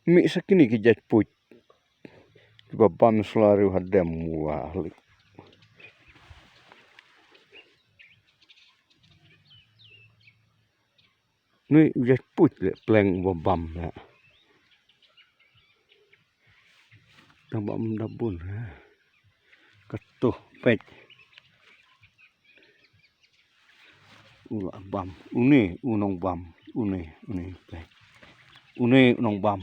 Mi sakini kijat puj. Babam selari hadam wahli. Ni kijat puj le pleng babam ya. Babam dabun. Ketuh pek. Ulah bam. Uni unong bam. Uni pek. Uni unong bam.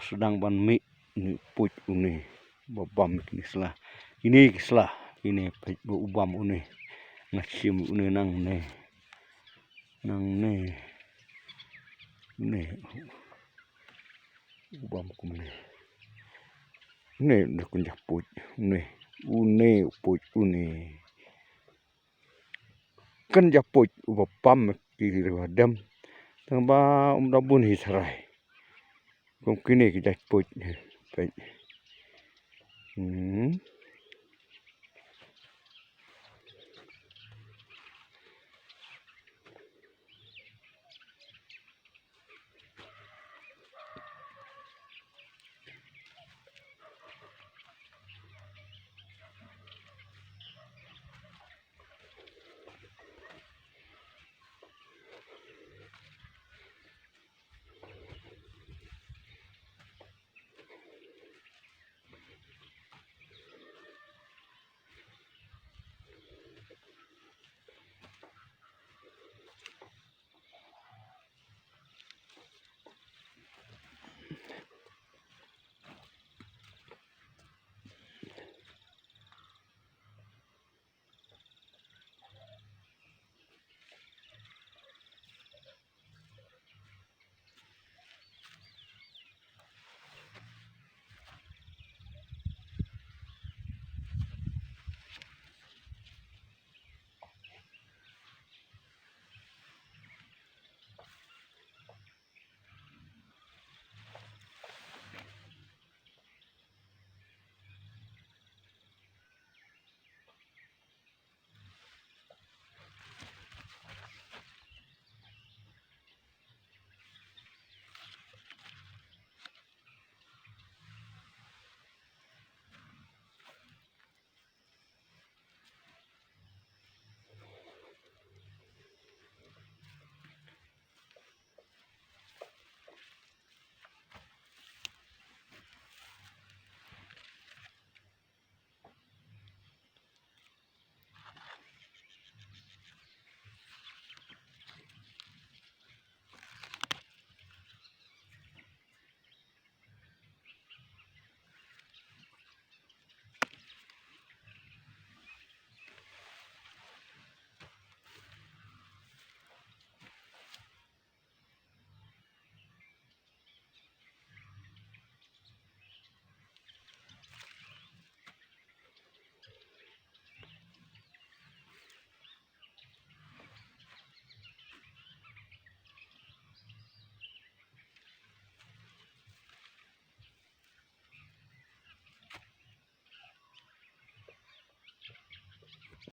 Sedang ban mi ni puj uni babam ni selah. Ini selah. Ini pek ubam uni. Ngasim uni nang ne. Ni ubam kumne. Ni dah kunjak puj. Uni puj uni. Kan japuj ubam kiri wadam. Tambah dabun hisrai. Kung kini kita puj.